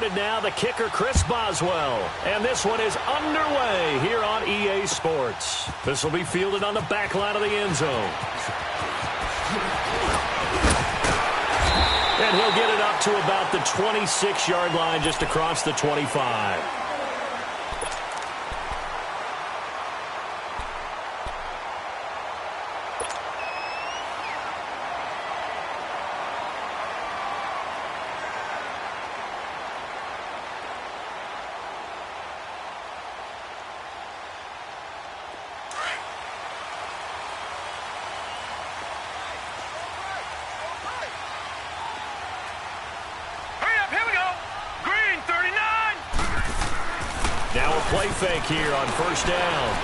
started now. The kicker, Chris Boswell. And this one is underway here on EA Sports. This will be fielded on the back line of the end zone. And he'll get it up to about the 26-yard line, just across the 25. Play fake here on first down.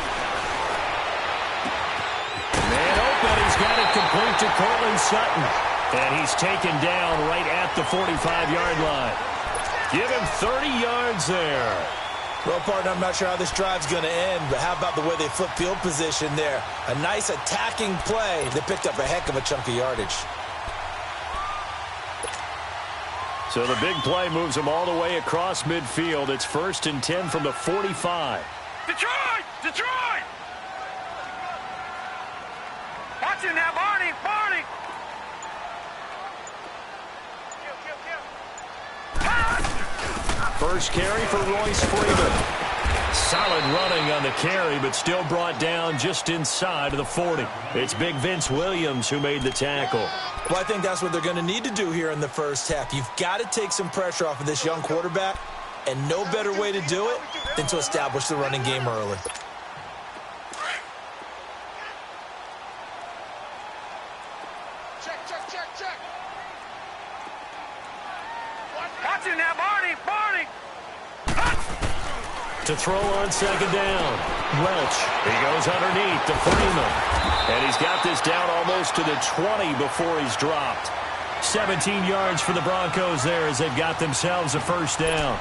Man open. He's got it complete to Cortland Sutton. And he's taken down right at the 45-yard line. Give him 30 yards there. Well, partner, I'm not sure how this drive's going to end, but how about the way they flip field position there? A nice attacking play. They picked up a heck of a chunk of yardage. So the big play moves them all the way across midfield. It's 1st and 10 from the 45. Detroit! Detroit! Watch it now, Barney! Barney! First carry for Royce Freeman. Solid running on the carry, but still brought down just inside of the 40. It's big Vince Williams who made the tackle. Well, I think that's what they're going to need to do here in the first half. You've got to take some pressure off of this young quarterback, and no better way to do it than to establish the running game early. Check. Watch it now, Barney! Barney! To throw on second down. Welch. He goes underneath to Freeman. And he's got this down almost to the 20 before he's dropped. 17 yards for the Broncos there as they've got themselves a first down.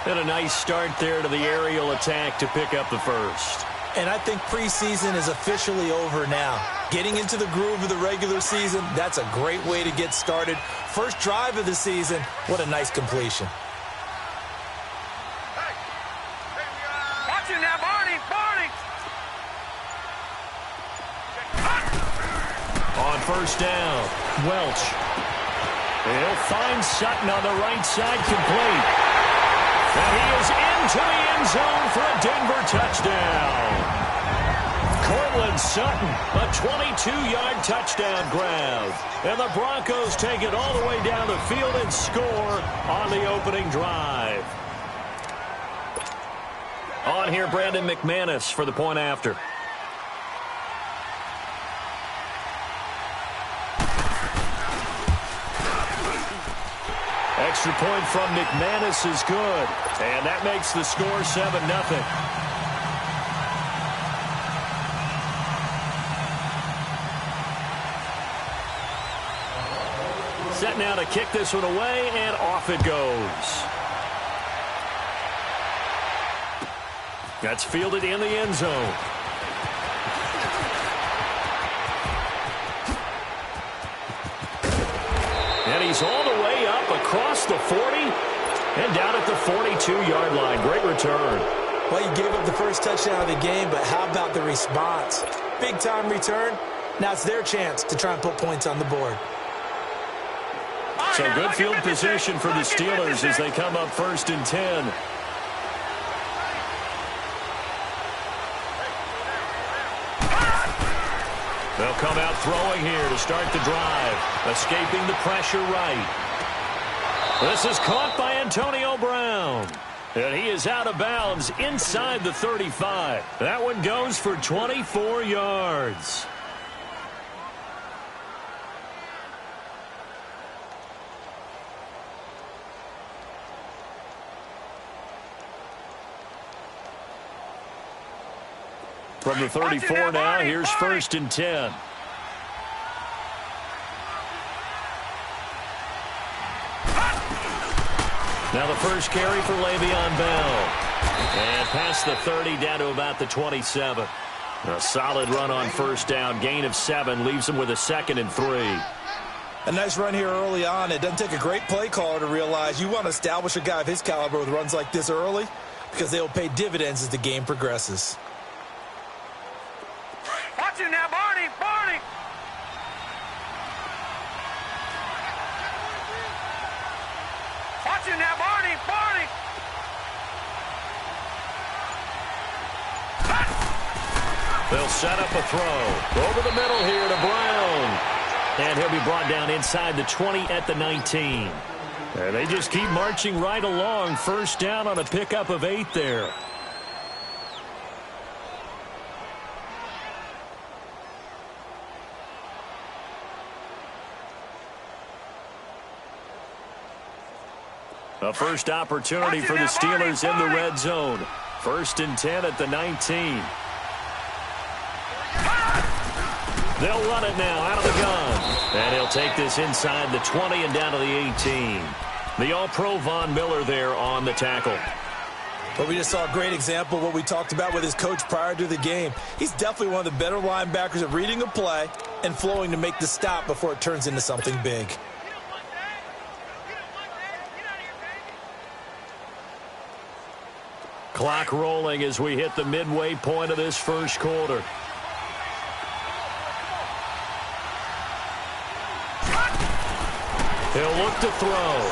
And a nice start there to the aerial attack to pick up the first. And I think preseason is officially over now. Getting into the groove of the regular season, that's a great way to get started. First drive of the season, what a nice completion. First down, Welch. He'll find Sutton on the right side, complete. And he is into the end zone for a Denver touchdown. Cortland Sutton, a 22-yard touchdown grab. And the Broncos take it all the way down the field and score on the opening drive. On here, Brandon McManus for the point after. Extra point from McManus is good. And that makes the score 7-0. Set now to kick this one away, and off it goes. That's fielded in the end zone. And he's all the way up across the 40 and down at the 42-yard line. Great return. Well, you gave up the first touchdown of the game, but how about the response? Big-time return. Now it's their chance to try and put points on the board. So good field position for the Steelers as they come up 1st and 10. They'll come out throwing here to start the drive. Escaping the pressure right. This is caught by Antonio Brown. And he is out of bounds inside the 35. That one goes for 24 yards. From the 34 now, here's 1st and 10. Now the first carry for Le'Veon Bell. And past the 30 down to about the 27. A solid run on first down. Gain of 7 leaves him with a 2nd and 3. A nice run here early on. It doesn't take a great play caller to realize you want to establish a guy of his caliber with runs like this early because they'll pay dividends as the game progresses. Watch it now, Barney! Barney! Watch it now, Barney! Barney! They'll set up a throw. Over the middle here to Brown. And he'll be brought down inside the 20 at the 19. And they just keep marching right along. First down on a pickup of 8 there. A first opportunity for the Steelers in the red zone. 1st and 10 at the 19. They'll run it now out of the gun. And he'll take this inside the 20 and down to the 18. The All-Pro Von Miller there on the tackle. But we just saw a great example of what we talked about with his coach prior to the game. He's definitely one of the better linebackers at reading a play and flowing to make the stop before it turns into something big. Clock rolling as we hit the midway point of this first quarter. He'll look to throw.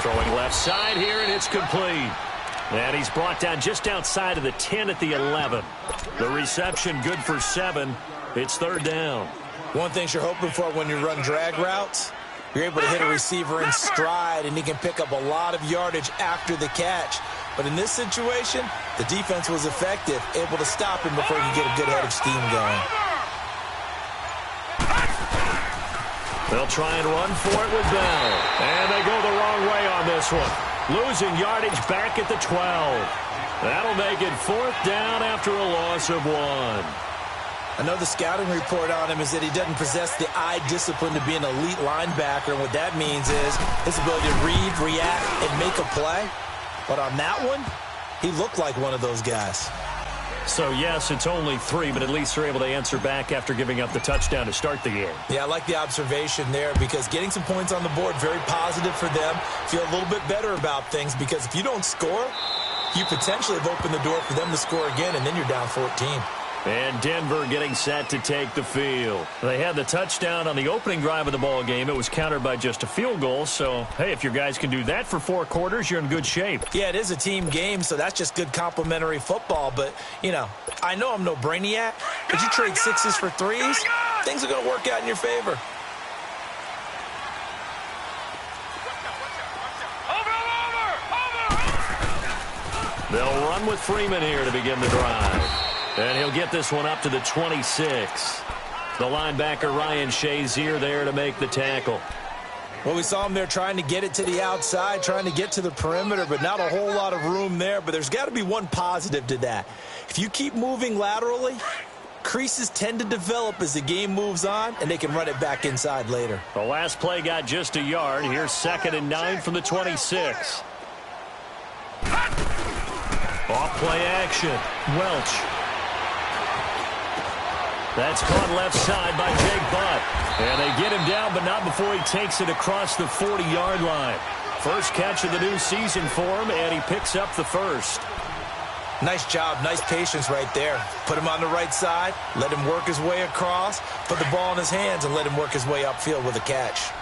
Throwing left side here, and it's complete. And he's brought down just outside of the 10 at the 11. The reception good for 7. It's 3rd down. One thing you're hoping for when you run drag routes, you're able to hit a receiver in stride, and he can pick up a lot of yardage after the catch. But in this situation, the defense was effective, able to stop him before he could get a good head of steam going. They'll try and run for it with Bell. And they go the wrong way on this one. Losing yardage back at the 12. That'll make it 4th down after a loss of 1. I know the scouting report on him is that he doesn't possess the eye discipline to be an elite linebacker. And what that means is his ability to read, react, and make a play. But on that one, he looked like one of those guys. So, yes, it's only 3, but at least they're able to answer back after giving up the touchdown to start the game. Yeah, I like the observation there because getting some points on the board, very positive for them. Feel a little bit better about things because if you don't score, you potentially have opened the door for them to score again, and then you're down 14. And Denver getting set to take the field. They had the touchdown on the opening drive of the ball game. It was countered by just a field goal. So, hey, if your guys can do that for 4 quarters, you're in good shape. Yeah, it is a team game, so that's just good complimentary football. But, you know, I know I'm no brainiac, but you trade 6s for 3s, things are going to work out in your favor. They'll run with Freeman here to begin the drive. And he'll get this one up to the 26. The linebacker Ryan Shazier there to make the tackle. Well, we saw him there trying to get it to the outside, trying to get to the perimeter, but not a whole lot of room there. But there's got to be one positive to that. If you keep moving laterally, creases tend to develop as the game moves on, and they can run it back inside later. The last play got just a yard. Here's 2nd and 9 from the 26. Off play action. Welch. That's caught left side by Jake Butt. And they get him down, but not before he takes it across the 40-yard line. First catch of the new season for him, and he picks up the 1st. Nice job, nice patience right there. Put him on the right side, let him work his way across, put the ball in his hands, and let him work his way upfield with a catch.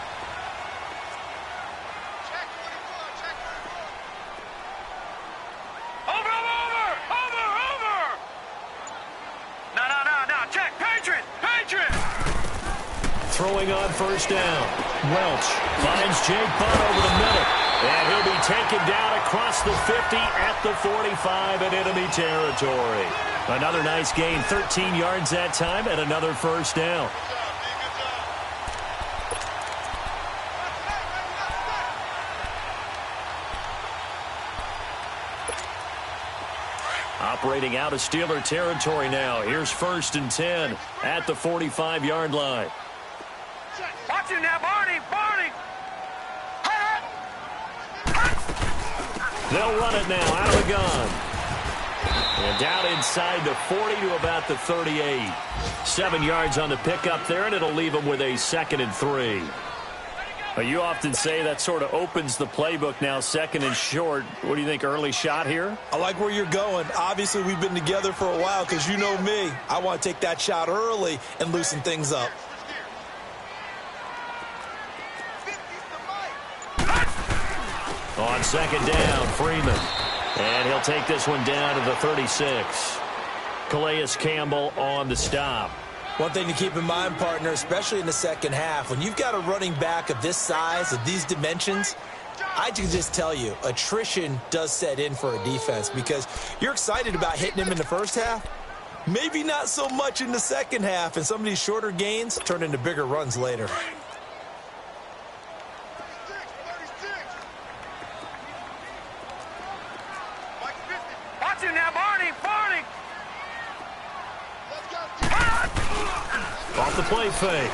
Throwing on 1st down. Welch finds Jake Butt over the middle. And he'll be taken down across the 50 at the 45 in enemy territory. Another nice gain, 13 yards that time, and another 1st down. Operating out of Steeler territory now. Here's 1st and 10 at the 45-yard line. Watch it now, Barney! Barney! They'll run it now out of the gun. And down inside the 40 to about the 38. 7 yards on the pickup there, and it'll leave them with a 2nd and 3. You often say that sort of opens the playbook now, 2nd and short. What do you think, early shot here? I like where you're going. Obviously, we've been together for a while because you know me. I want to take that shot early and loosen things up. On 2nd down, Freeman. And he'll take this one down to the 36. Calais Campbell on the stop. One thing to keep in mind, partner, especially in the second half, when you've got a running back of this size, of these dimensions, I can just tell you, attrition does set in for a defense because you're excited about hitting him in the first half. Maybe not so much in the second half, and some of these shorter gains turn into bigger runs later. Watch him now, Barney! Barney! Off the play fake.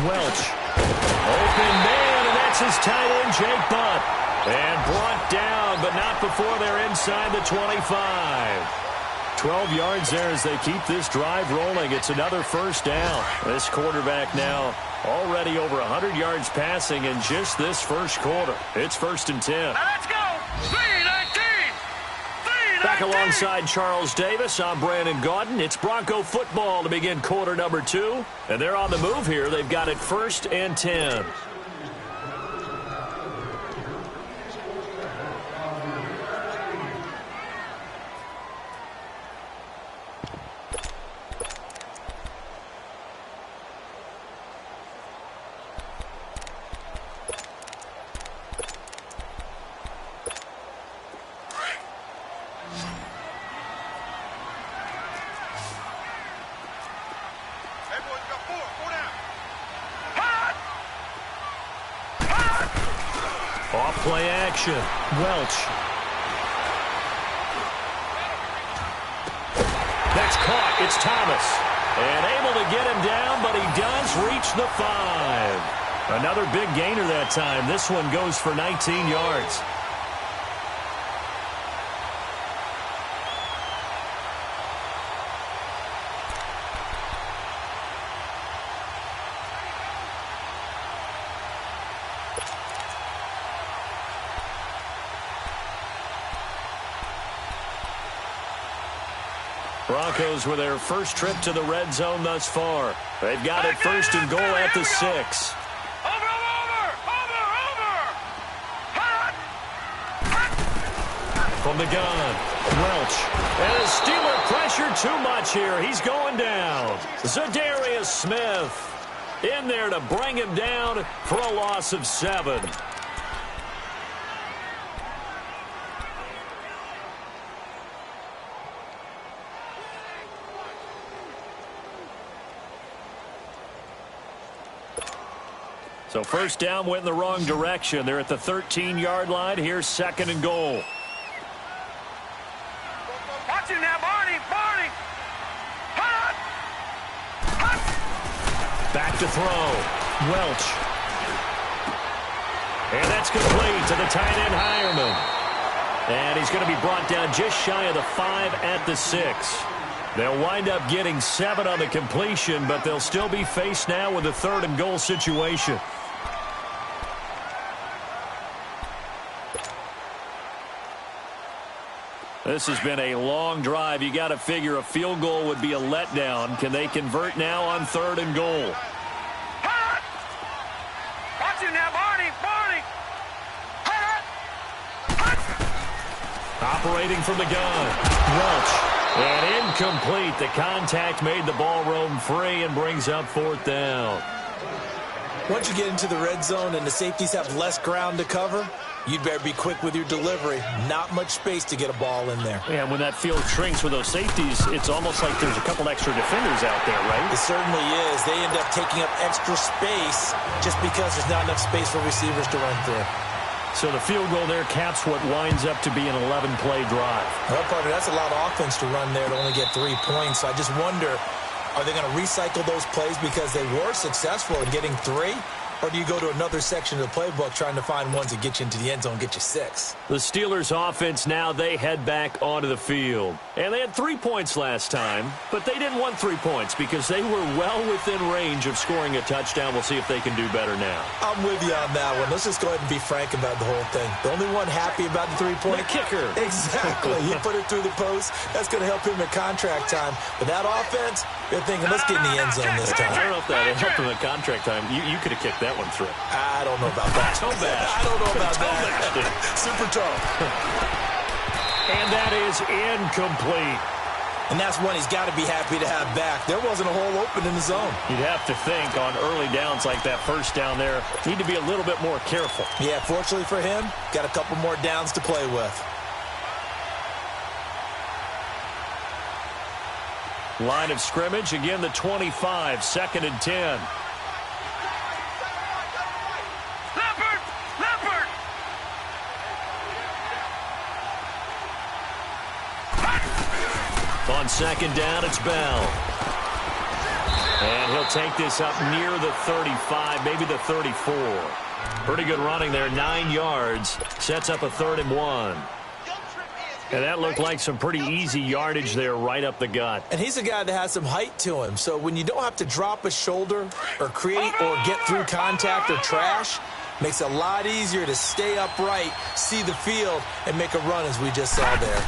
Welch. Open man, and that's his tight end, Jake Butt. And brought down, but not before they're inside the 25. 12 yards there as they keep this drive rolling. It's another first down. This quarterback now already over 100 yards passing in just this first quarter. It's 1st and 10. Now let's go! 3-19! Back alongside Charles Davis, I'm Brandon Gaudin. It's Bronco football to begin quarter number 2. And they're on the move here. They've got it 1st and 10. Play action. Welch. That's caught. It's Thomas. And able to get him down, but he does reach the 5. Another big gainer that time. This one goes for 19 yards. Broncos with their first trip to the red zone thus far. They've got it 1st and goal at the 6. Over! From the gun, Welch. And the Steeler pressure too much here. He's going down. Zadarius Smith in there to bring him down for a loss of 7. So first down went in the wrong direction. They're at the 13-yard line. Here's 2nd and goal. Watch him now, Barney! Barney! Back to throw. Welch. And that's complete to the tight end, Hireman. And he's going to be brought down just shy of the 5 at the 6. They'll wind up getting 7 on the completion, but they'll still be faced now with a 3rd and goal situation. This has been a long drive. You got to figure a field goal would be a letdown. Can they convert now on 3rd and goal? Watch him now, Barney! Barney! Operating from the gun. Welch. And incomplete. The contact made the ball roam free and brings up 4th down. Once you get into the red zone and the safeties have less ground to cover, you'd better be quick with your delivery. Not much space to get a ball in there. Yeah, when that field shrinks with those safeties, it's almost like there's a couple extra defenders out there, right? It certainly is. They end up taking up extra space just because there's not enough space for receivers to run through. So the field goal there caps what winds up to be an 11-play drive. Well, partner, that's a lot of offense to run there to only get 3 points. I just wonder, are they going to recycle those plays because they were successful in getting 3? or do you go to another section of the playbook trying to find ones that get you into the end zone, get you 6? The Steelers offense now, they head back onto the field. And they had 3 points last time, but they didn't want 3 points because they were well within range of scoring a touchdown. We'll see if they can do better now. I'm with you on that one. Let's just go ahead and be frank about the whole thing. The only one happy about the 3-point kicker. Exactly. He put it through the post. That's going to help him in contract time. But that offense, they're thinking, let's get in the end zone this time. I don't know if that helped him in contract time. You could have kicked that one through. I don't know about that. Toe bash. I don't know about that. Super toe. And that is incomplete. And that's one he's got to be happy to have back. There wasn't a hole open in the zone. You'd have to think on early downs like that first down there, need to be a little bit more careful. Yeah, fortunately for him, got a couple more downs to play with. Line of scrimmage, again the 25, 2nd and 10. On 2nd down, it's Bell. And he'll take this up near the 35, maybe the 34. Pretty good running there, 9 yards. Sets up a 3rd and 1. And that looked like some pretty easy yardage there right up the gut. And he's a guy that has some height to him. So when you don't have to drop a shoulder or create or get through contact or trash, makes it a lot easier to stay upright, see the field, and make a run as we just saw there.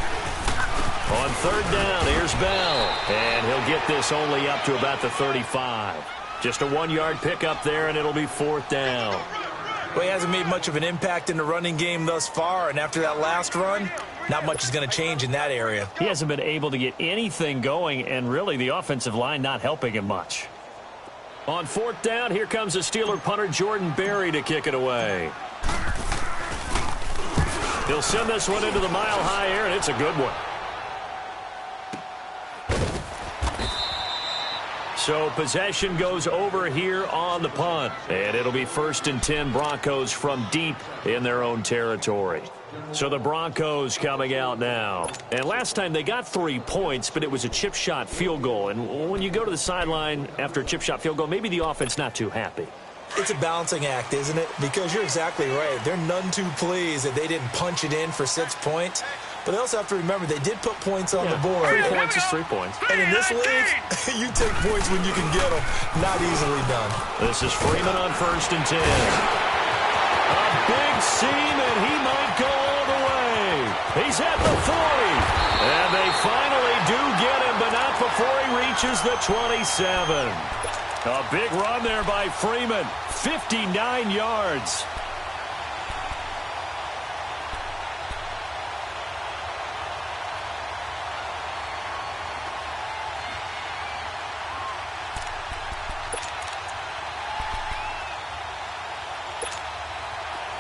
On 3rd down, here's Bell. And he'll get this only up to about the 35. Just a 1-yard pickup there, and it'll be 4th down. Well, he hasn't made much of an impact in the running game thus far, and after that last run, not much is going to change in that area. He hasn't been able to get anything going, and really the offensive line not helping him much. On 4th down, here comes the Steeler punter Jordan Berry to kick it away. He'll send this one into the mile-high air, and it's a good one. So possession goes over here on the punt. And it'll be 1st and 10 Broncos from deep in their own territory. So the Broncos coming out now. And last time they got 3 points, but it was a chip shot field goal. And when you go to the sideline after a chip shot field goal, maybe the offense not too happy. It's a balancing act, isn't it? Because you're exactly right. They're none too pleased that they didn't punch it in for 6 points. But they also have to remember they did put points on the board. 3 points is 3 points. And in this league, you take points when you can get them. Not easily done. This is Freeman on 1st and 10. A big seam, and he might go all the way. He's at the 40. And they finally do get him, but not before he reaches the 27. A big run there by Freeman. 59 yards.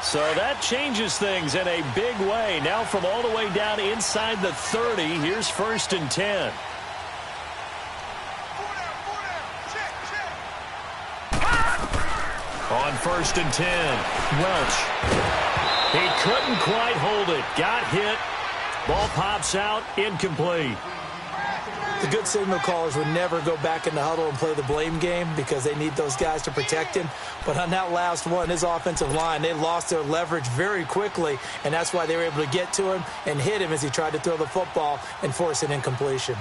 So that changes things in a big way. Now from all the way down inside the 30, here's 1st and 10. On 1st and 10, Welch. He couldn't quite hold it. Got hit. Ball pops out. Incomplete. The good signal callers would never go back in the huddle and play the blame game because they need those guys to protect him. But on that last one, his offensive line, they lost their leverage very quickly, and that's why they were able to get to him and hit him as he tried to throw the football and force an incompletion.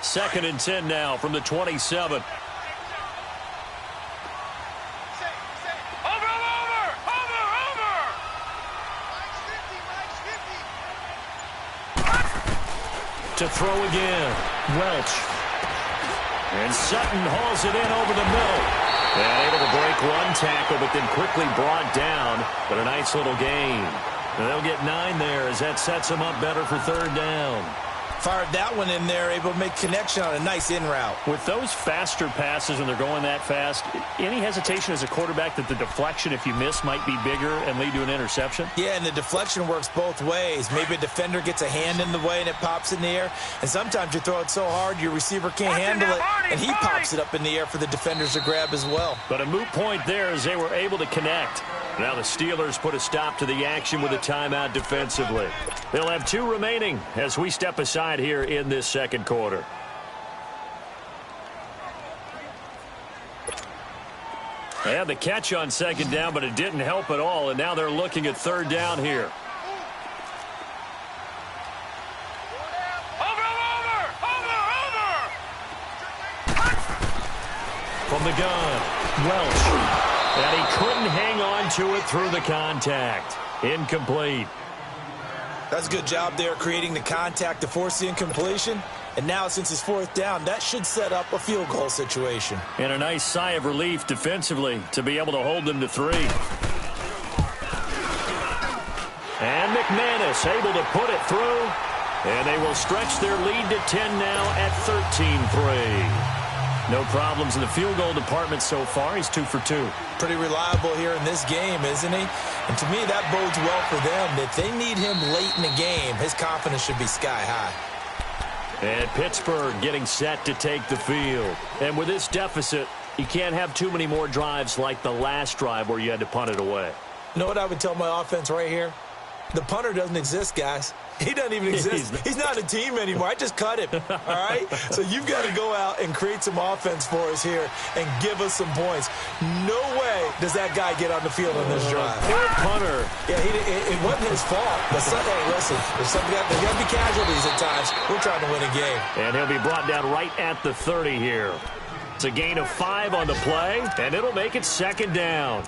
2nd and 10 now from the 27. To throw again, Welch. And Sutton hauls it in over the middle. And able to break one tackle, but then quickly brought down. But a nice little gain. And they'll get 9 there as that sets them up better for 3rd down. Fired that one in there, able to make connection on a nice in route. With those faster passes and they're going that fast, any hesitation as a quarterback that the deflection, if you miss, might be bigger and lead to an interception? Yeah, and the deflection works both ways. Maybe a defender gets a hand in the way and it pops in the air. And sometimes you throw it so hard your receiver can't handle it, and he pops it up in the air for the defenders to grab as well. But a moot point there as they were able to connect. Now the Steelers put a stop to the action with a timeout defensively. They'll have 2 remaining as we step aside here in this 2nd quarter. They had the catch on second down, but it didn't help at all, and now they're looking at third down here. From the gun, Welch. And he couldn't hang on to it through the contact. Incomplete. That's a good job there creating the contact to force the incompletion. And now, since it's fourth down, that should set up a field goal situation. And a nice sigh of relief defensively to be able to hold them to 3. And McManus able to put it through. And they will stretch their lead to 10 now at 13-3. No problems in the field goal department so far. He's 2 for 2. Pretty reliable here in this game, isn't he? And to me, that bodes well for them. If they need him late in the game, his confidence should be sky high. And Pittsburgh getting set to take the field. And with this deficit, you can't have too many more drives like the last drive where you had to punt it away. You know what I would tell my offense right here? The punter doesn't exist, guys. He doesn't even exist. He's not a team anymore. I just cut him, all right? So you've got to go out and create some offense for us here and give us some points. No way does that guy get on the field on this drive. Poor punter. Yeah, it wasn't his fault. But hey, listen, there's got to be casualties at times. We're trying to win a game. And he'll be brought down right at the 30 here. It's a gain of 5 on the play, and it'll make it second down.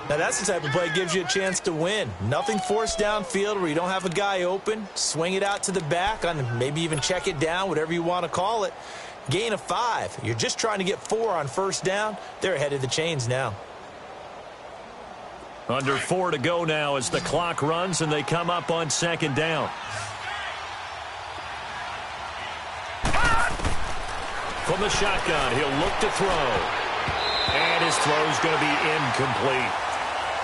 Now, that's the type of play that gives you a chance to win. Nothing forced downfield where you don't have a guy open. Swing it out to the back, on maybe even check it down, whatever you want to call it. Gain of 5. You're just trying to get 4 on first down. They're ahead of the chains now. Under 4 to go now as the clock runs and they come up on second down. From the shotgun, he'll look to throw. And his throw's going to be incomplete.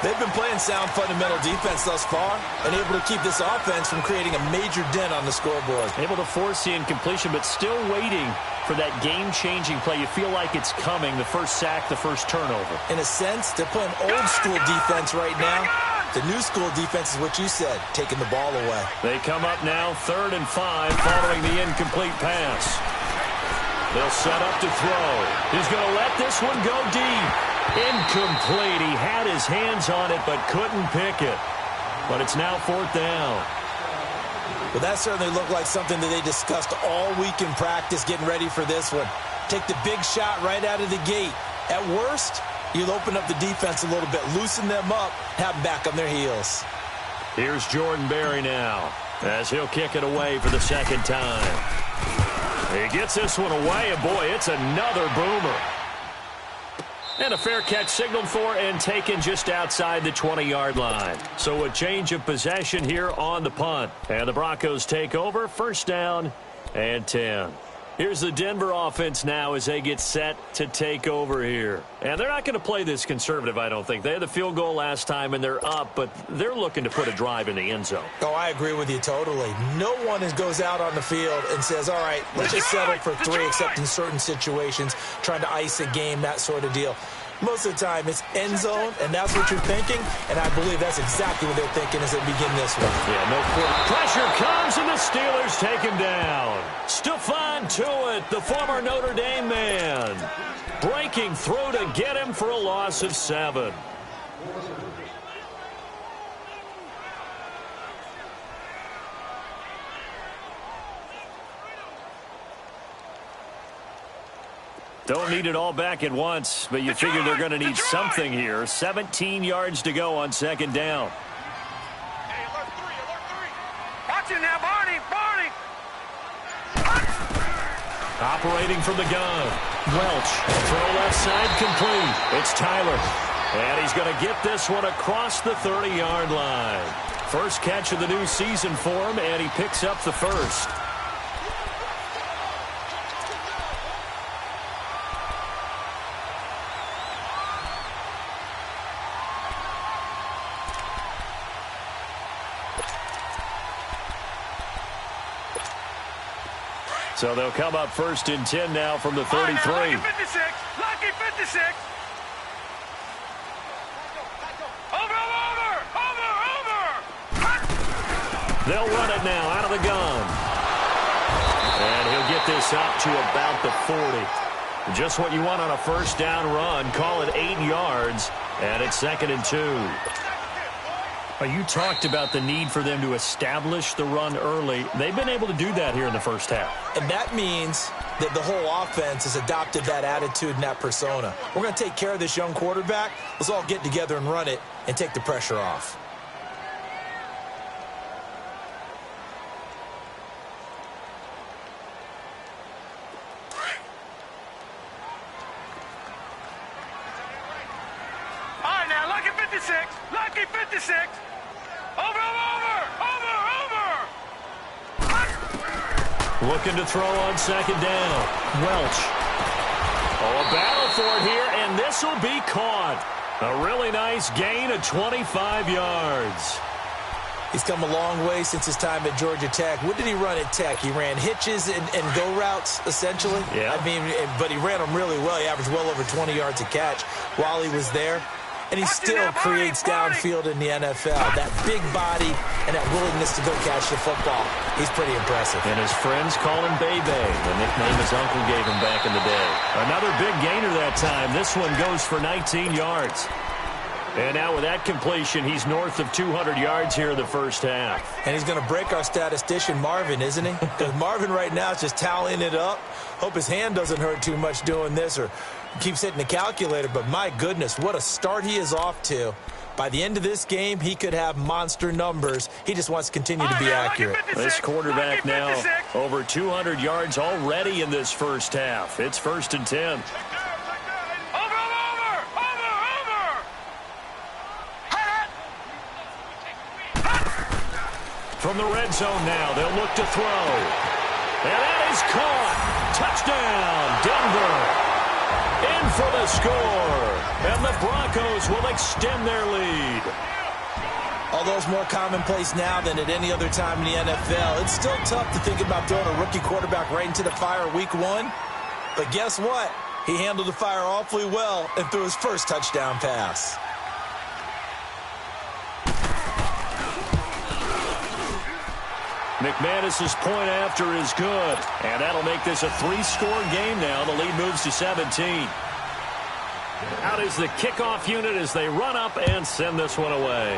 They've been playing sound fundamental defense thus far and able to keep this offense from creating a major dent on the scoreboard. Able to force the incompletion, but still waiting for that game-changing play. You feel like it's coming, the first sack, the first turnover. In a sense, they're playing old-school defense right now. The new-school defense is what you said, taking the ball away. They come up now 3rd and 5 following the incomplete pass. They'll set up to throw. He's going to let this one go deep. Incomplete. He had his hands on it but couldn't pick it. But it's now 4th down. Well, that certainly looked like something that they discussed all week in practice getting ready for this one. Take the big shot right out of the gate. At worst, you'll open up the defense a little bit, loosen them up, have them back on their heels. Here's Jordan Berry now as he'll kick it away for the second time. He gets this one away, and boy, it's another boomer. And a fair catch signaled for and taken just outside the 20-yard line. So a change of possession here on the punt. And the Broncos take over, 1st down and 10. Here's the Denver offense now as they get set to take over here. And they're not going to play this conservative, I don't think. They had the field goal last time, and they're up, but they're looking to put a drive in the end zone. Oh, I agree with you totally. No one goes out on the field and says, all right, let's just settle for 3, except in certain situations, trying to ice a game, that sort of deal. Most of the time, it's end zone, and that's what you're thinking, and I believe that's exactly what they're thinking as they begin this one. Yeah, no pressure comes, and the Steelers take him down. Stephon Tuitt, the former Notre Dame man, breaking through to get him for a loss of 7. Don't need it all back at once, but you figure they're going to need something here. 17 yards to go on second down. Hey, alert 3, alert 3. Watch it now, Barney, Barney. Operating from the gun. Welch, throw left side complete. It's Tyler. And he's going to get this one across the 30-yard line. First catch of the new season for him, and he picks up the first. So they'll come up 1st and 10 now from the 33. Lucky 56. Lucky 56. Over. They'll run it now out of the gun. And he'll get this up to about the 40. Just what you want on a first down run. Call it 8 yards, and it's 2nd and 2. You talked about the need for them to establish the run early. They've been able to do that here in the first half. And that means that the whole offense has adopted that attitude and that persona. We're going to take care of this young quarterback. Let's all get together and run it and take the pressure off. All right, now, lucky 56. Lucky 56. Over. Looking to throw on 2nd down. Welch. Oh, a battle for it here, and this will be caught. A really nice gain of 25 yards. He's come a long way since his time at Georgia Tech. What did he run at Tech? He ran hitches and go routes, essentially. Yeah. I mean, but he ran them really well. He averaged well over 20 yards a catch while he was there. And he still creates downfield in the NFL. That big body and that willingness to go catch the football. He's pretty impressive. And his friends call him Bebe, the nickname his uncle gave him back in the day. Another big gainer that time. This one goes for 19 yards. And now with that completion, he's north of 200 yards here in the first half. And he's going to break our statistician, Marvin, isn't he? Because Marvin right now is just tallying it up. Hope his hand doesn't hurt too much doing this or keeps hitting the calculator. But my goodness, what a start he is off to. By the end of this game, he could have monster numbers. He just wants to continue to be accurate. This quarterback now over 200 yards already in this first half. It's 1st and 10. From the red zone now, they'll look to throw. And that is caught. Touchdown, Denver. In for the score. And the Broncos will extend their lead. Although it's more commonplace now than at any other time in the NFL, it's still tough to think about throwing a rookie quarterback right into the fire week 1. But guess what? He handled the fire awfully well and threw his first touchdown pass. McManus's point after is good. And that'll make this a 3-score game now. The lead moves to 17. Out is the kickoff unit as they run up and send this one away.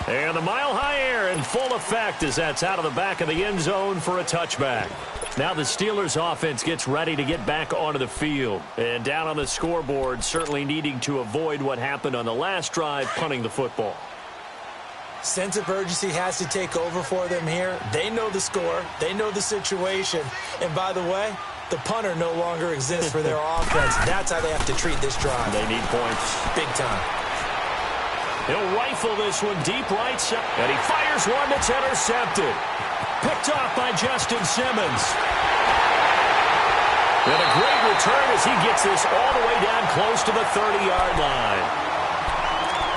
And the mile-high air in full effect as that's out of the back of the end zone for a touchback. Now the Steelers offense gets ready to get back onto the field. And down on the scoreboard, certainly needing to avoid what happened on the last drive, punting the football. Sense of urgency has to take over for them here. They know the score. They know the situation. And by the way, the punter no longer exists for their offense. That's how they have to treat this drive. They need points. Big time. He'll rifle this one deep right side. And he fires one that's intercepted. Picked off by Justin Simmons. And a great return as he gets this all the way down close to the 30-yard line.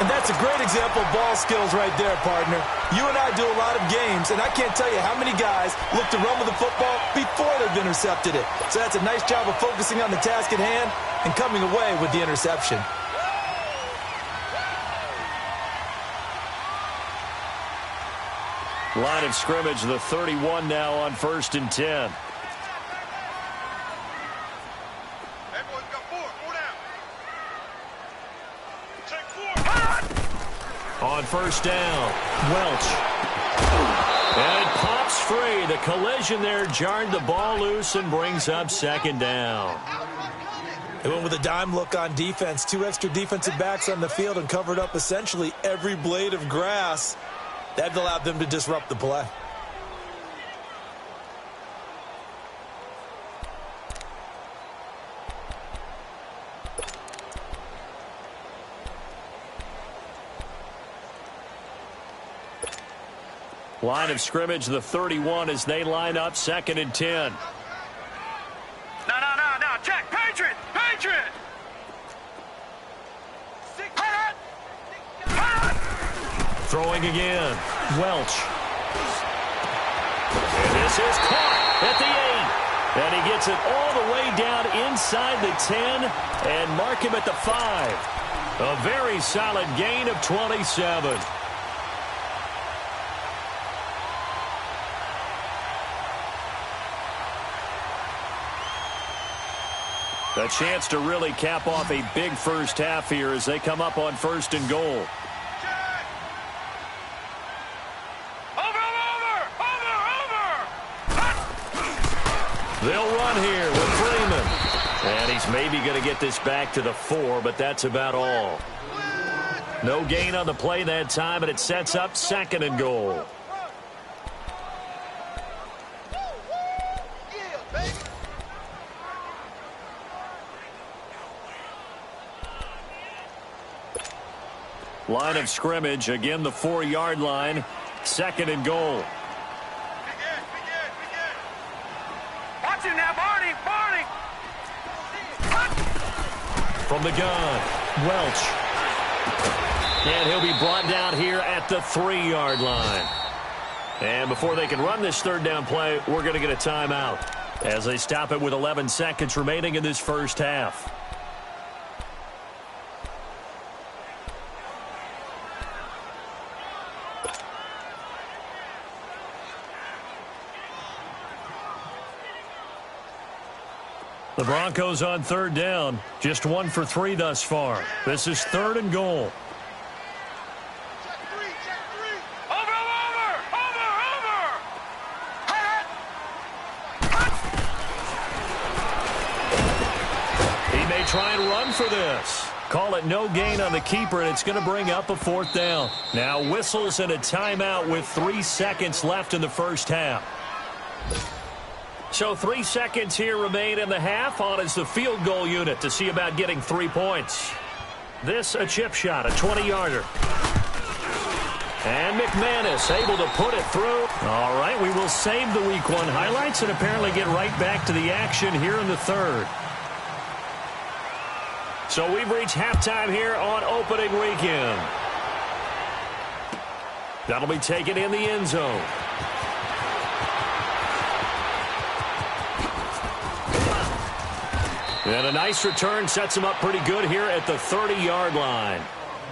And that's a great example of ball skills right there, partner. You and I do a lot of games, and I can't tell you how many guys look to run with the football before they've intercepted it. So that's a nice job of focusing on the task at hand and coming away with the interception. Line of scrimmage, the 31 now on 1st and 10. On 1st down, Welch. And it pops free. The collision there jarred the ball loose and brings up 2nd down. They went with a dime look on defense. 2 extra defensive backs on the field and covered up essentially every blade of grass. That allowed them to disrupt the play. Line of scrimmage, the 31 as they line up 2nd and 10. No. Check. Patriot. Throwing again. Welch. And this is caught at the 8. And he gets it all the way down inside the 10 and mark him at the 5. A very solid gain of 27. A chance to really cap off a big first half here as they come up on 1st and goal. They'll run here with Freeman. And he's maybe going to get this back to the 4, but that's about all. No gain on the play that time, and it sets up 2nd and goal. Line of scrimmage, again the 4-yard line, 2nd and goal. Watch him now, Barney! From the gun, Welch. And he'll be brought down here at the 3-yard line. And before they can run this 3rd down play, we're going to get a timeout as they stop it with 11 seconds remaining in this first half. The Broncos on 3rd down. Just 1 for 3 thus far. This is 3rd and goal. He may try and run for this. Call it no gain on the keeper, and it's going to bring up a 4th down. Now whistles and a timeout with 3 seconds left in the first half. So 3 seconds here remain in the half. On is the field goal unit to see about getting 3 points. This a chip shot, a 20-yarder. And McManus able to put it through. All right, we will save the Week 1 highlights and apparently get right back to the action here in the 3rd. So we've reached halftime here on opening weekend. That'll be taken in the end zone. And a nice return sets him up pretty good here at the 30-yard line.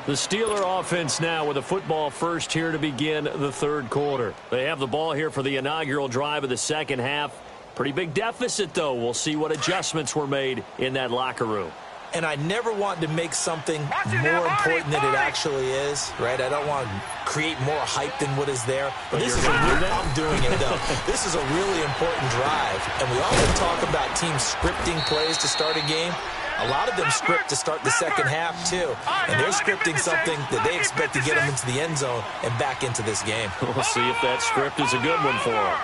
The Steeler offense now with a football first here to begin the 3rd quarter. They have the ball here for the inaugural drive of the 2nd half. Pretty big deficit, though. We'll see what adjustments were made in that locker room. And I never want to make something more important than it actually is, right? I don't want to create more hype than what is there. But this is I'm doing it, though. This is a really important drive. And we often talk about teams scripting plays to start a game. A lot of them script to start the 2nd half, too. And they're scripting something that they expect to get them into the end zone and back into this game. We'll see if that script is a good one for them.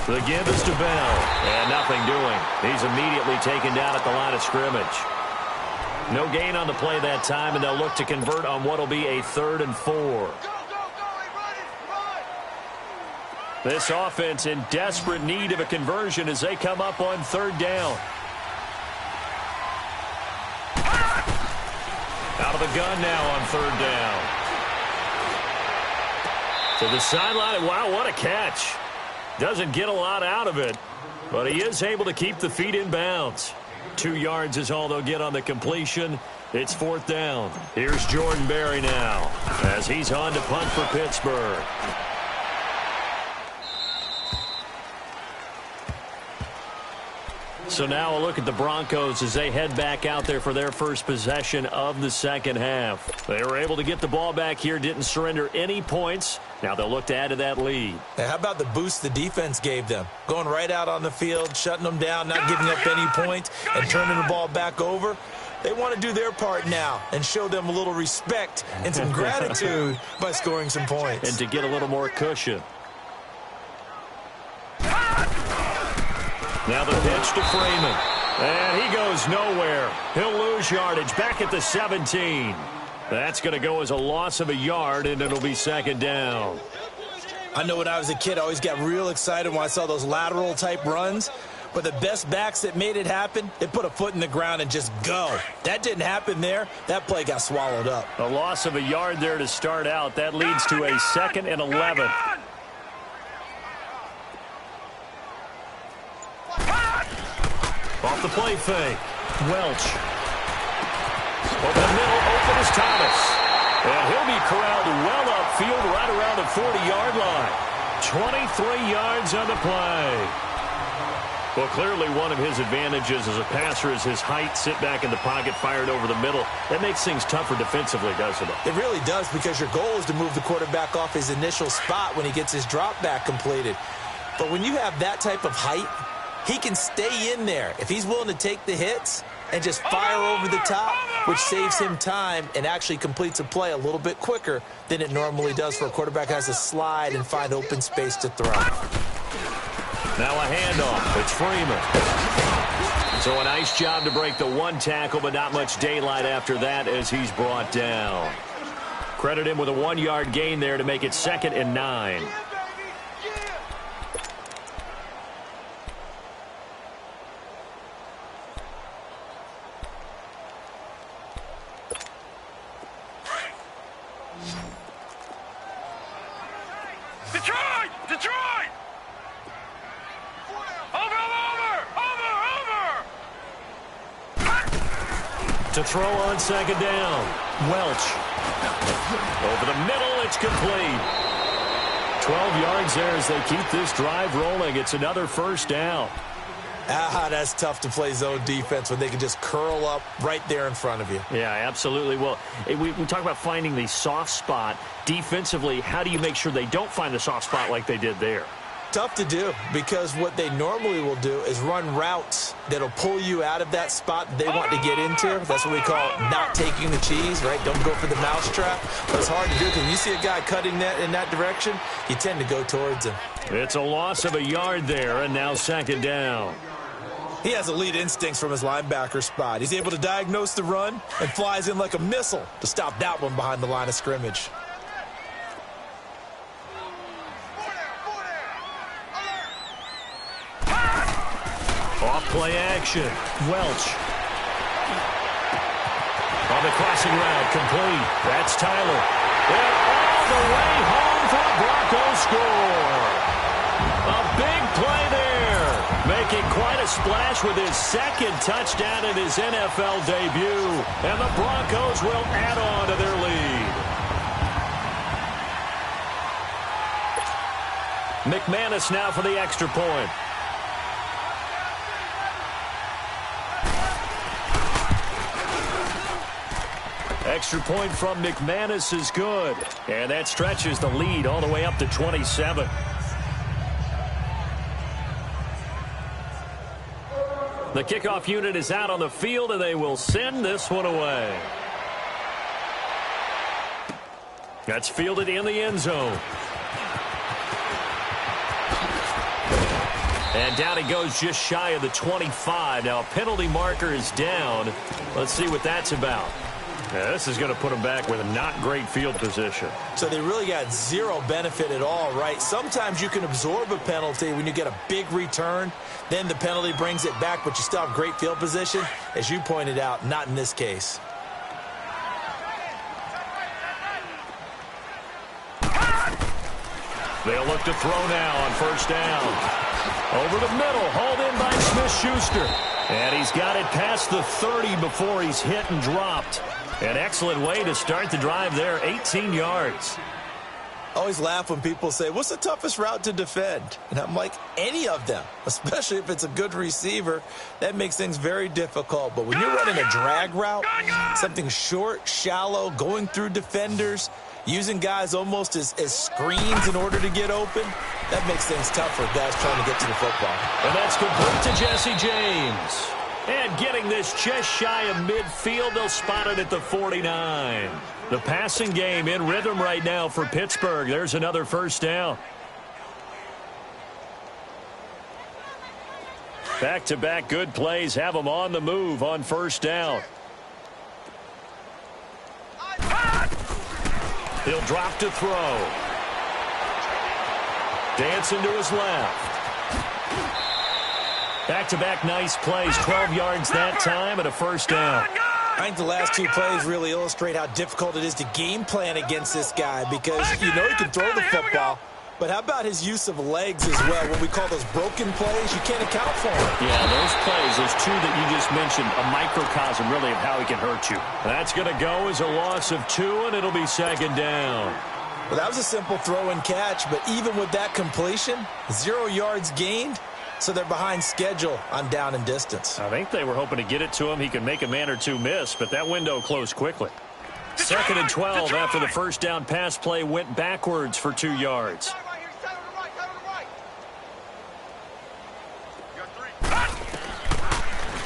The give is to Bell, and nothing doing. He's immediately taken down at the line of scrimmage. No gain on the play that time, and they'll look to convert on what will be a 3rd and 4. This offense in desperate need of a conversion as they come up on 3rd down. Out of the gun now on 3rd down. To the sideline, and wow, what a catch. Doesn't get a lot out of it, but he is able to keep the feet in bounds. 2 yards is all they'll get on the completion. It's 4th down. Here's Jordan Berry now as he's on to punt for Pittsburgh. So now a look at the Broncos as they head back out there for their first possession of the 2nd half. They were able to get the ball back here, didn't surrender any points. Now they'll look to add to that lead. Now, how about the boost the defense gave them? Going right out on the field, shutting them down, not giving up any points, and turning the ball back over. They want to do their part now and show them a little respect and some gratitude by scoring some points. And to get a little more cushion. Now the pitch to Freeman. And he goes nowhere. He'll lose yardage back at the 17. That's going to go as a loss of a yard, and it'll be 2nd down. I know when I was a kid, I always got real excited when I saw those lateral-type runs. But the best backs that made it happen, they put a foot in the ground and just go. That didn't happen there. That play got swallowed up. A loss of a yard there to start out. That leads to a 2nd and 11. Off the play fake. Welch. Over the middle, open is Thomas. And he'll be corralled well upfield right around the 40-yard line. 23 yards on the play. Well, clearly one of his advantages as a passer is his height. Sit back in the pocket, fired over the middle. That makes things tougher defensively, doesn't it? It really does, because your goal is to move the quarterback off his initial spot when he gets his drop back completed. But when you have that type of height, he can stay in there if he's willing to take the hits and just fire over the top, which saves him time and actually completes a play a little bit quicker than it normally does for a quarterback who has to slide and find open space to throw. Now a handoff. It's Freeman. So a nice job to break the one tackle, but not much daylight after that as he's brought down. Credit him with a 1-yard gain there to make it 2nd and 9. Detroit! Detroit! To throw on 2nd down. Welch. Over the middle, it's complete. 12 yards there as they keep this drive rolling. It's another 1st down. That's tough to play zone defense when they can just curl up right there in front of you. Yeah, absolutely. Well, we talk about finding the soft spot. Defensively, how do you make sure they don't find the soft spot like they did there? Tough to do, because what they normally will do is run routes that'll pull you out of that spot they want to get into. That's what we call not taking the cheese, right? Don't go for the mousetrap. But it's hard to do, because when you see a guy cutting that in that direction, you tend to go towards him. It's a loss of a yard there, and now 2nd down. He has elite instincts from his linebacker spot. He's able to diagnose the run and flies in like a missile to stop that one behind the line of scrimmage. Off play action. Welch. On the crossing route, complete. That's Tyler. And all the way home for a Broncos score. A big play there. Making quite a splash with his 2nd touchdown in his NFL debut. And the Broncos will add on to their lead. McManus now for the extra point. Extra point from McManus is good. And that stretches the lead all the way up to 27. The kickoff unit is out on the field, and they will send this one away. That's fielded in the end zone. And down he goes just shy of the 25. Now a penalty marker is down. Let's see what that's about. Yeah, this is going to put them back with a not great field position. So they really got zero benefit at all, right? Sometimes you can absorb a penalty when you get a big return. Then the penalty brings it back, but you still have great field position. As you pointed out, not in this case. They'll look to throw now on 1st down. Over the middle, hauled in by Smith-Schuster. And he's got it past the 30 before he's hit and dropped. An excellent way to start the drive there, 18 yards. I always laugh when people say, what's the toughest route to defend? And I'm like, any of them, especially if it's a good receiver. That makes things very difficult. But when you're running a drag route, something short, shallow, going through defenders, using guys almost as screens in order to get open, that makes things tough for guys trying to get to the football. And that's complete to Jesse James. And getting this just shy of midfield, they'll spot it at the 49. The passing game in rhythm right now for Pittsburgh. There's another 1st down. Back-to-back good plays have them on the move on 1st down. He'll drop to throw. Dancing to his left. Back-to-back nice plays, 12 yards that time and a 1st down. I think the last 2 plays really illustrate how difficult it is to game plan against this guy, because you know he can throw the football, but how about his use of legs as well? What we call those broken plays, you can't account for them. Yeah, those plays, those 2 that you just mentioned, a microcosm really of how he can hurt you. That's going to go as a loss of 2, and it'll be 2nd down. Well, that was a simple throw and catch, but even with that completion, 0 yards gained, so they're behind schedule on down and distance. I think they were hoping to get it to him. He could make a man or two miss, but that window closed quickly. 2nd and 12 after the first down pass play went backwards for 2 yards.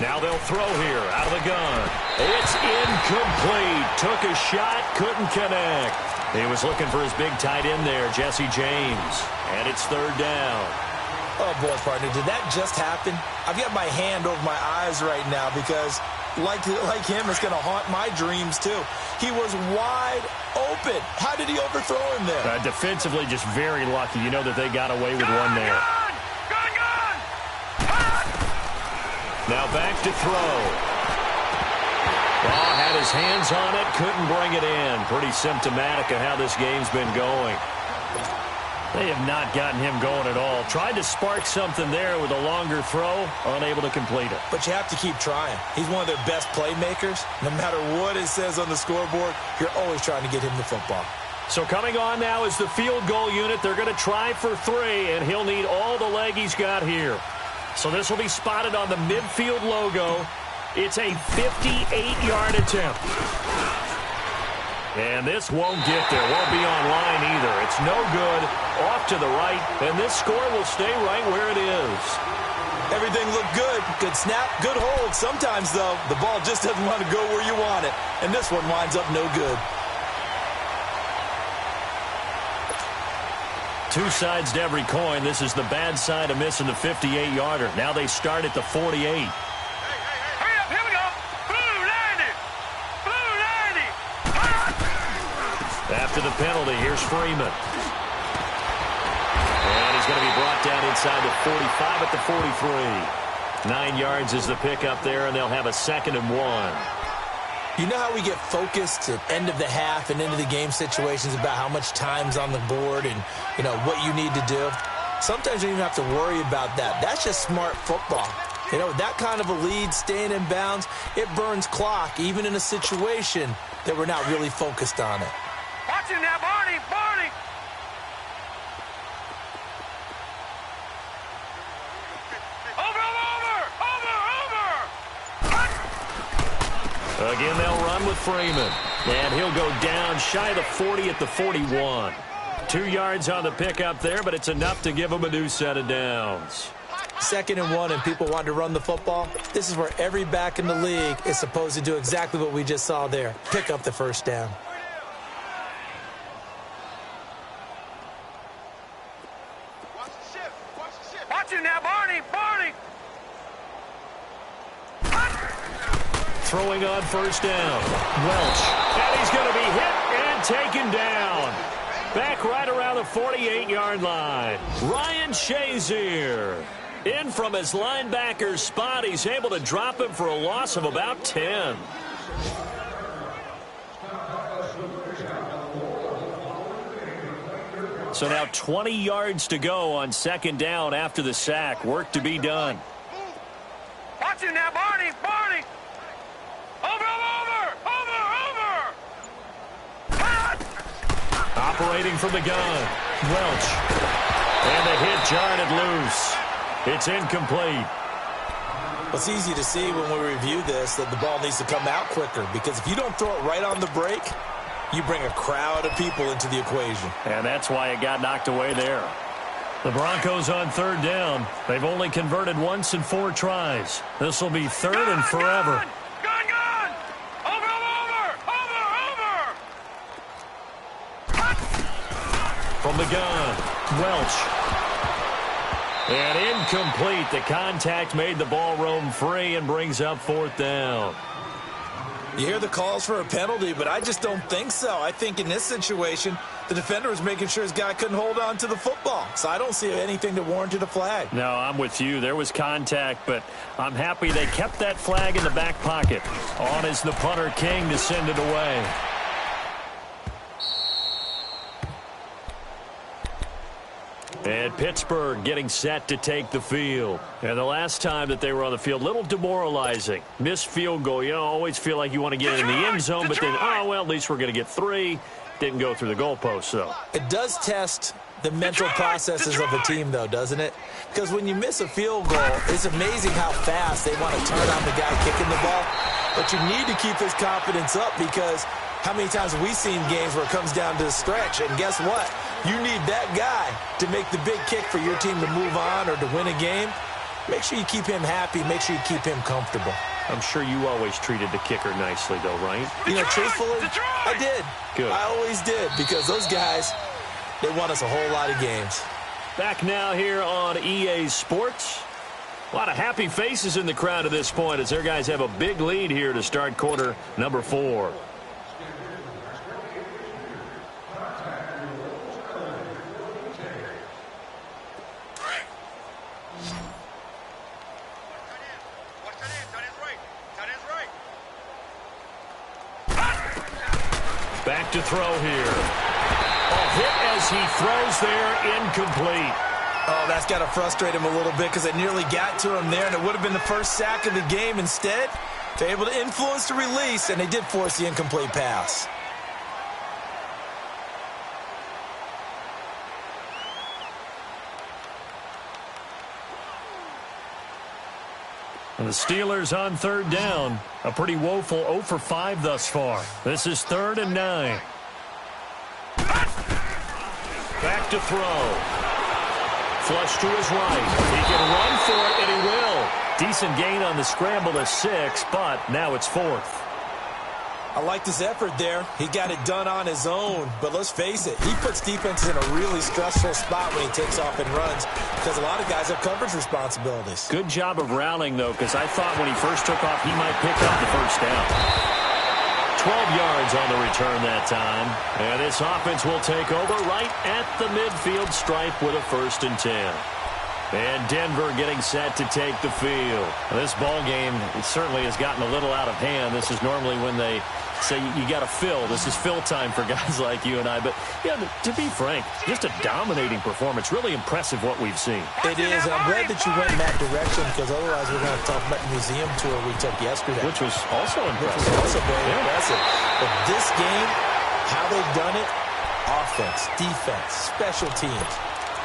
Now they'll throw here out of the gun. It's incomplete. Took a shot, couldn't connect. He was looking for his big tight end there, Jesse James. And it's 3rd down. Oh, boy, partner, did that just happen? I've got my hand over my eyes right now because, like him, it's going to haunt my dreams, too. He was wide open. How did he overthrow him there? Defensively, just very lucky. You know that they got away with one there. Now back to throw. Oh, had his hands on it, couldn't bring it in. Pretty symptomatic of how this game's been going. They have not gotten him going at all. Tried to spark something there with a longer throw, unable to complete it. But you have to keep trying. He's one of their best playmakers. No matter what it says on the scoreboard, you're always trying to get him the football. So coming on now is the field goal unit. They're going to try for 3, and he'll need all the leg he's got here. So this will be spotted on the midfield logo. It's a 58-yard attempt. And this won't get there. Won't be on line either. It's no good. Off to the right. And this score will stay right where it is. Everything looked good. Good snap, good hold. Sometimes, though, the ball just doesn't want to go where you want it. And this one winds up no good. Two sides to every coin. This is the bad side of missing the 58-yarder. Now they start at the 48. Hurry up, here we go. Blue 90. Blue 90. After the penalty, here's Freeman. And he's going to be brought down inside the 45 at the 43. 9 yards is the pickup there, and they'll have a 2nd and 1. You know how we get focused at end of the half and into the game situations about how much time's on the board and, you know, what you need to do? Sometimes you don't even have to worry about that. That's just smart football. You know, that kind of a lead, staying in bounds, it burns clock, even in a situation that we're not really focused on it. Watch him now, Barney. Barney. Again, they'll run with Freeman. And he'll go down shy of the 40 at the 41. 2 yards on the pickup there, but it's enough to give them a new set of downs. 2nd and 1 and people want to run the football. This is where every back in the league is supposed to do exactly what we just saw there. Pick up the first down. Watch him now, Barney. Barney. Throwing on first down. Welch. And he's going to be hit and taken down. Back right around the 48-yard line. Ryan Shazier. In from his linebacker spot. He's able to drop him for a loss of about 10. So now 20 yards to go on 2nd down after the sack. Work to be done. Watch him now, Barney. Barney. Operating from the gun. Welch. And the hit jarred it loose. It's incomplete. Well, it's easy to see when we review this that the ball needs to come out quicker, because if you don't throw it right on the break, you bring a crowd of people into the equation. And that's why it got knocked away there. The Broncos on 3rd down. They've only converted once in 4 tries. This will be 3rd and forever. From the gun, Welch. And incomplete. The contact made the ball roam free and brings up 4th down. You hear the calls for a penalty, but I just don't think so. I think in this situation, the defender was making sure his guy couldn't hold on to the football. So I don't see anything that warranted a flag. No, I'm with you. There was contact, but I'm happy they kept that flag in the back pocket. On is the punter, King, to send it away. And Pittsburgh getting set to take the field. And the last time that they were on the field, a little demoralizing. Missed field goal. You know, always feel like you want to get in the end zone, but then, oh, well, at least we're going to get 3. Didn't go through the goalpost, though. It does test the mental processes of a team, though, doesn't it? Because when you miss a field goal, it's amazing how fast they want to turn on the guy kicking the ball. But you need to keep his confidence up, because how many times have we seen games where it comes down to the stretch? And guess what? You need that guy to make the big kick for your team to move on or to win a game. Make sure you keep him happy. Make sure you keep him comfortable. I'm sure you always treated the kicker nicely, though, right? You know, truthfully, I did. Good. I always did, because those guys, they won us a whole lot of games. Back now here on EA Sports. A lot of happy faces in the crowd at this point as their guys have a big lead here to start quarter number 4. Back to throw here. A hit as he throws there, incomplete. Oh, that's got to frustrate him a little bit, because they nearly got to him there, and it would have been the first sack of the game. Instead, they're able to influence the release, and they did force the incomplete pass. And the Steelers on third down. A pretty woeful 0 for 5 thus far. This is 3rd and 9. Back to throw. Flush to his right. He can run for it, and he will. Decent gain on the scramble to 6, but now it's 4th. I liked his effort there. He got it done on his own. But let's face it, he puts defenses in a really stressful spot when he takes off and runs, because a lot of guys have coverage responsibilities. Good job of rallying, though, because I thought when he first took off, he might pick up the first down. 12 yards on the return that time. And this offense will take over right at the midfield stripe with a 1st and 10. And Denver getting set to take the field. This ball game, it certainly has gotten a little out of hand. This is normally when they say you got to fill. This is fill time for guys like you and I. But, yeah, to be frank, just a dominating performance. Really impressive what we've seen. It is, and I'm glad that you went in that direction, because otherwise we're going to talk about the museum tour we took yesterday. Which was also impressive. Which was also very impressive. But this game, how they've done it, offense, defense, special teams,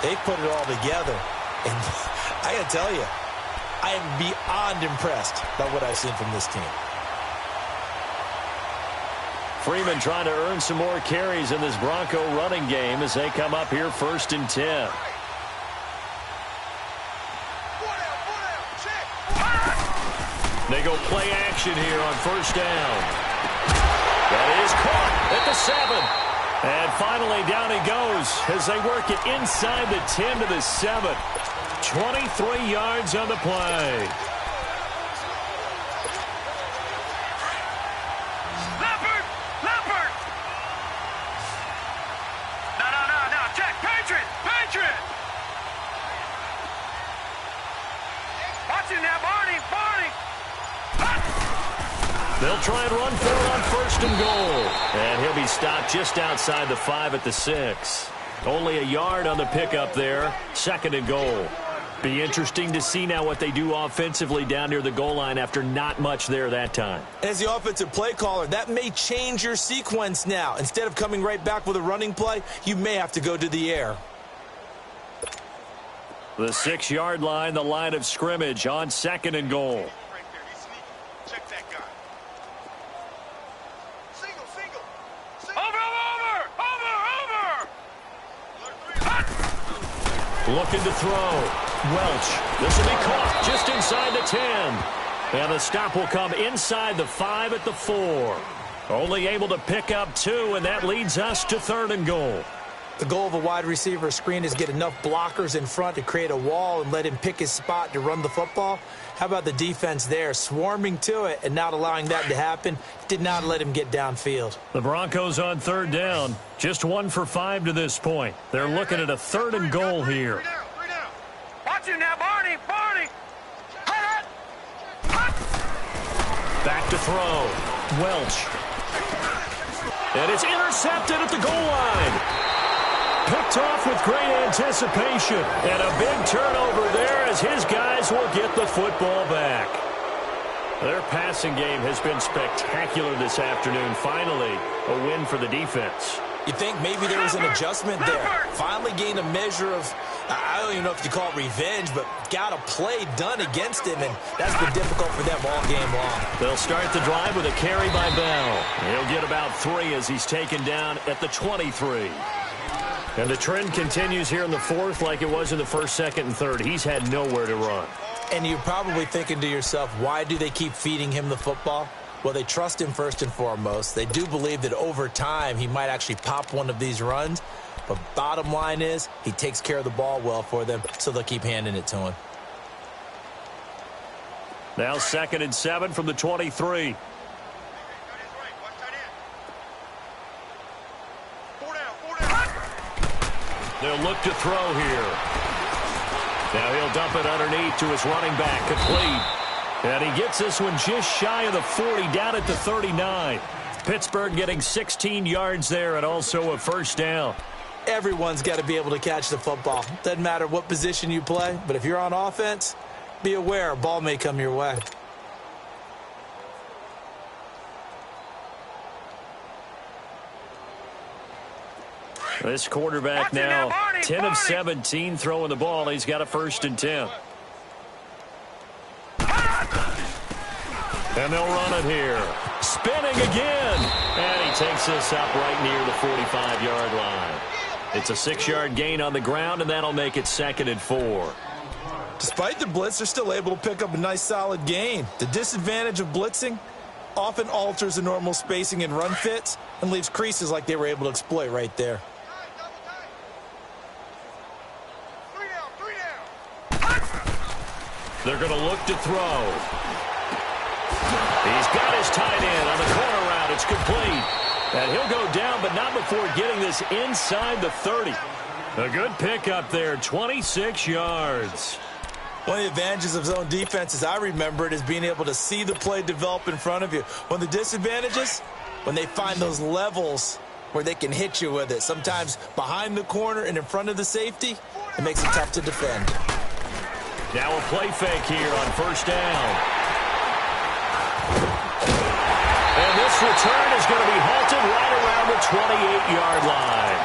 they put it all together. And I got to tell you, I am beyond impressed by what I've seen from this team. Freeman trying to earn some more carries in this Bronco running game as they come up here 1st and 10. They go play action here on 1st down. That is caught at the 7. And finally down he goes as they work it inside the 10 to the 7. 23 yards on the play. Leopard! No, check, Patriot! Watch him now, Barney! They'll try and run for it on 1st and goal. And he'll be stopped just outside the 5 at the 6. Only a yard on the pickup there. 2nd and goal. Be interesting to see now what they do offensively down near the goal line after not much there that time. As the offensive play caller, that may change your sequence now. Instead of coming right back with a running play, you may have to go to the air. The 6-yard line, the line of scrimmage on 2nd and goal. Check that guy. Single. Over! Looking to throw. Welch. This will be caught just inside the 10. And the stop will come inside the 5 at the 4. Only able to pick up 2, and that leads us to 3rd and goal. The goal of a wide receiver screen is get enough blockers in front to create a wall and let him pick his spot to run the football. How about the defense there, swarming to it and not allowing that to happen? Did not let him get downfield. The Broncos on 3rd down. Just 1 for 5 to this point. They're looking at a 3rd and goal here. Watch him now, Barney! Back to throw. Welch. And it's intercepted at the goal line. Picked off with great anticipation. And a big turnover there as his guys will get the football back. Their passing game has been spectacular this afternoon. Finally, a win for the defense. You think maybe there was an adjustment there. Finally gained a measure of, I don't even know if you call it revenge, but got a play done against him, and that's been difficult for them all game long. They'll start the drive with a carry by Bell. He'll get about 3 as he's taken down at the 23. And the trend continues here in the fourth like it was in the first, second, and third. He's had nowhere to run. And you're probably thinking to yourself, why do they keep feeding him the football? Well, they trust him first and foremost. They do believe that over time he might actually pop one of these runs. But bottom line is he takes care of the ball well for them, so they'll keep handing it to him. Now 2nd and 7 from the 23. They'll look to throw here. Now he'll dump it underneath to his running back, complete. And he gets this one just shy of the 40, down at the 39. Pittsburgh getting 16 yards there and also a first down. Everyone's got to be able to catch the football. Doesn't matter what position you play, but if you're on offense, be aware a ball may come your way. This quarterback now 10 of 17 throwing the ball. He's got a 1st and 10. And they'll run it here. Spinning again. And he takes this up right near the 45-yard line. It's a 6-yard gain on the ground, and that'll make it 2nd and 4. Despite the blitz, they're still able to pick up a nice, solid gain. The disadvantage of blitzing often alters the normal spacing and run fits and leaves creases like they were able to exploit right there. They're going to look to throw. He's got his tight end on the corner route. It's complete. And he'll go down, but not before getting this inside the 30. A good pickup there, 26 yards. One of the advantages of zone defense, as I remember it, is being able to see the play develop in front of you. One of the disadvantages, when they find those levels where they can hit you with it. Sometimes behind the corner and in front of the safety, it makes it tough to defend. Now a play fake here on 1st down. And this return is going to be halted right around the 28-yard line.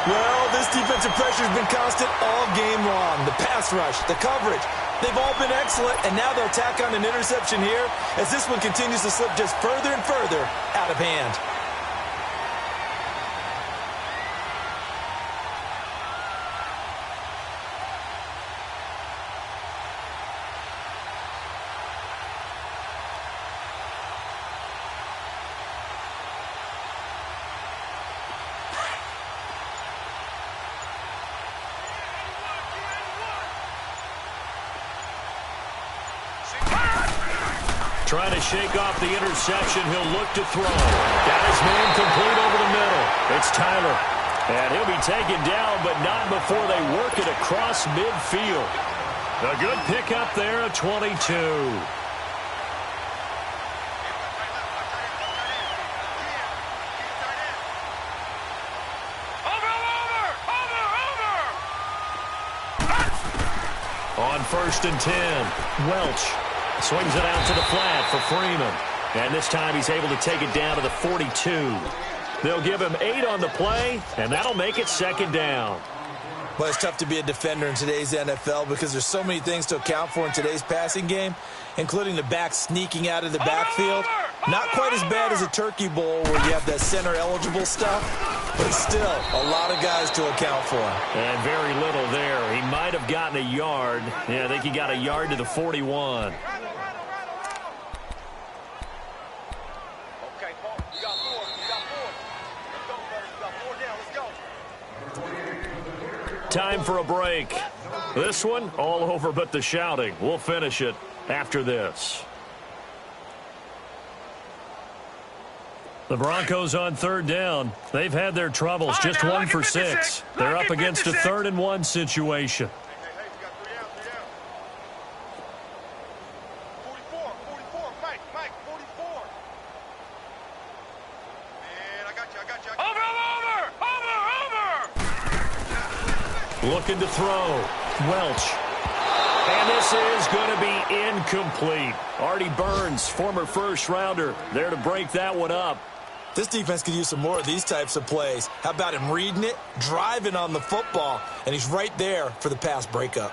Well, this defensive pressure has been constant all game long. The pass rush, the coverage, they've all been excellent, and now they'll tack on an interception here as this one continues to slip just further and further out of hand. Trying to shake off the interception. He'll look to throw. Got his man complete over the middle. It's Tyler. And he'll be taken down, but not before they work it across midfield. A good pickup there at 22. On 1st and 10, Welch swings it out to the flat for Freeman. And this time he's able to take it down to the 42. They'll give him 8 on the play, and that'll make it 2nd down. Well, it's tough to be a defender in today's NFL because there's so many things to account for in today's passing game, including the back sneaking out of the backfield. Not quite as bad as a turkey bowl where you have that center-eligible stuff, but still a lot of guys to account for. And very little there. He might have gotten a yard. Yeah, I think he got a yard to the 41. Time for a break. This one, all over but the shouting. We'll finish it after this. The Broncos on 3rd down. They've had their troubles, just 1 for 6. They're up against a 3rd and 1 situation. Looking to throw. Welch. And this is going to be incomplete. Artie Burns, former first-rounder, there to break that one up. This defense could use some more of these types of plays. How about him reading it, driving on the football, and he's right there for the pass breakup.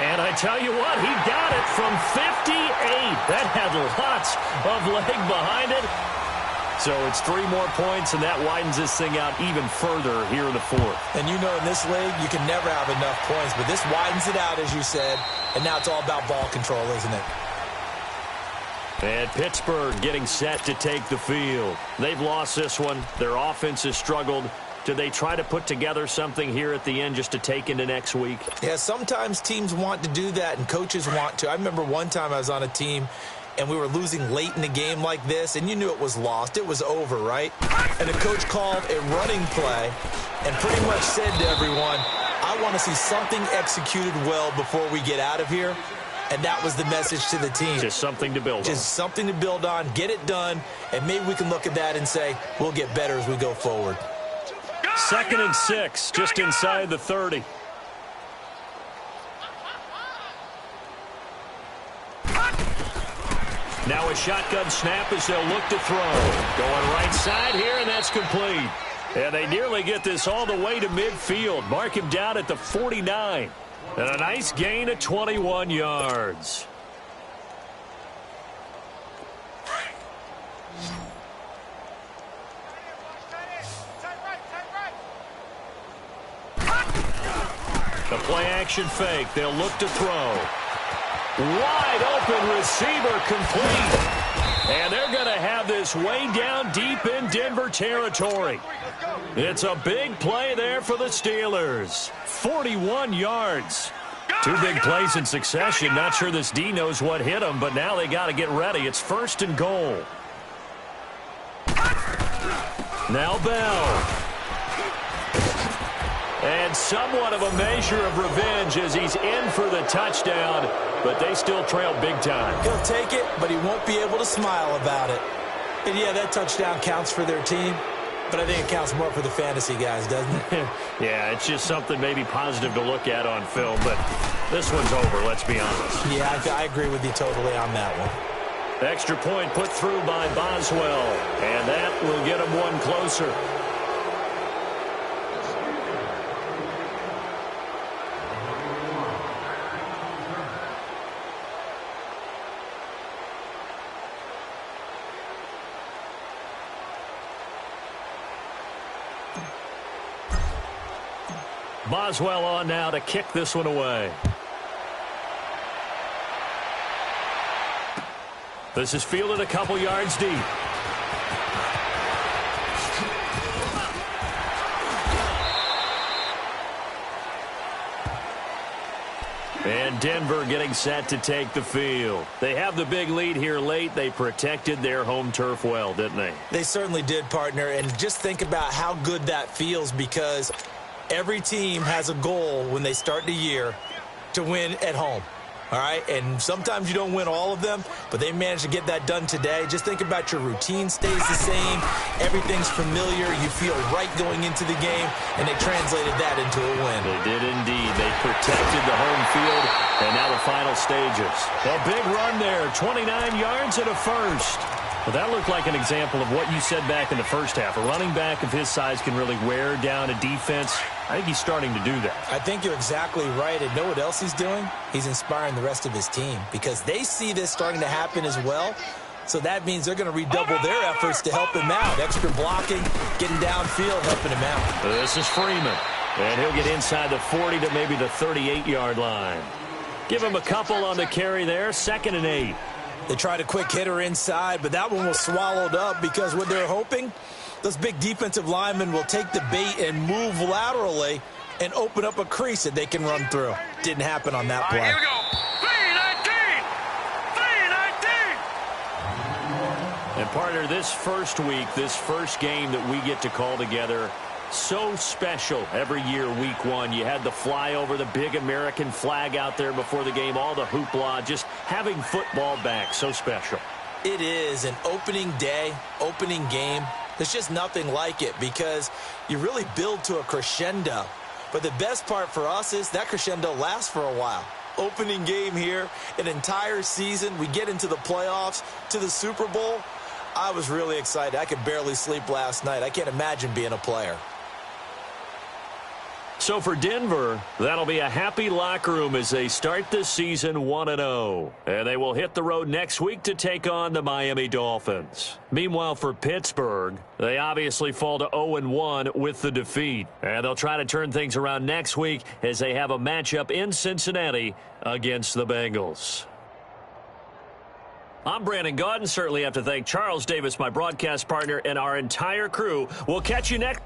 And I tell you what, he got it from 58. That had lots of leg behind it. So it's 3 more points, and that widens this thing out even further here in the fourth. And you know in this league, you can never have enough points, but this widens it out, as you said, and now it's all about ball control, isn't it? And Pittsburgh getting set to take the field. They've lost this one. Their offense has struggled. Do they try to put together something here at the end just to take into next week? Yeah, sometimes teams want to do that, and coaches want to. I remember one time I was on a team, and we were losing late in the game like this, and you knew it was lost. It was over, right? And the coach called a running play and pretty much said to everyone, I want to see something executed well before we get out of here. And that was the message to the team. Just something to build on. Just something to build on, get it done, and maybe we can look at that and say, we'll get better as we go forward. 2nd and 6, just inside the 30. Now a shotgun snap as they'll look to throw. Going right side here, and that's complete. And they nearly get this all the way to midfield. Mark him down at the 49. And a nice gain of 21 yards. The play-action fake. They'll look to throw. Wide open receiver complete. And they're going to have this way down deep in Denver territory. It's a big play there for the Steelers. 41 yards. 2 big plays in succession. Not sure this D knows what hit them, but now they got to get ready. It's 1st and goal. Now Bell. And somewhat of a measure of revenge as he's in for the touchdown, but they still trail big time. He'll take it, but he won't be able to smile about it. And, yeah, that touchdown counts for their team, but I think it counts more for the fantasy guys, doesn't it? Yeah, it's just something maybe positive to look at on film, but this one's over, let's be honest. Yeah, I agree with you totally on that one. Extra point put through by Boswell, and that will get him one closer. Boswell on now to kick this one away. This is fielded a couple yards deep. And Denver getting set to take the field. They have the big lead here late. They protected their home turf well, didn't they? They certainly did, partner. And just think about how good that feels, because every team has a goal when they start the year to win at home. All right, and sometimes you don't win all of them, but they managed to get that done today. Just think about your routine stays the same. Everything's familiar. You feel right going into the game, and they translated that into a win. They did indeed. They protected the home field, and now the final stages. A big run there, 29 yards and a first. Well, that looked like an example of what you said back in the first half. A running back of his size can really wear down a defense. I think he's starting to do that. I think you're exactly right. And know what else he's doing? He's inspiring the rest of his team, because they see this starting to happen as well. So that means they're going to redouble their efforts to help him out. Extra blocking, getting downfield, helping him out. This is Freeman. And he'll get inside the 40 to maybe the 38-yard line. Give him a couple on the carry there. 2nd and 8. They tried a quick hitter inside, but that one was swallowed up, because what they're hoping, those big defensive linemen will take the bait and move laterally and open up a crease that they can run through. Didn't happen on that play. Here we go. 3-19. 3-19. And partner, this first week, this first game that we get to call together, so special every year, week 1. You had the flyover, the big American flag out there before the game, all the hoopla, just having football back, so special. It is an opening day, opening game. There's just nothing like it, because you really build to a crescendo. But the best part for us is that crescendo lasts for a while. opening game here, an entire season. We get into the playoffs, to the Super Bowl. I was really excited. I could barely sleep last night. I can't imagine being a player. So for Denver, that'll be a happy locker room as they start this season 1-0. And they will hit the road next week to take on the Miami Dolphins. Meanwhile, for Pittsburgh, they obviously fall to 0-1 with the defeat. And they'll try to turn things around next week as they have a matchup in Cincinnati against the Bengals. I'm Brandon Gaudin. Certainly have to thank Charles Davis, my broadcast partner, and our entire crew. We'll catch you next.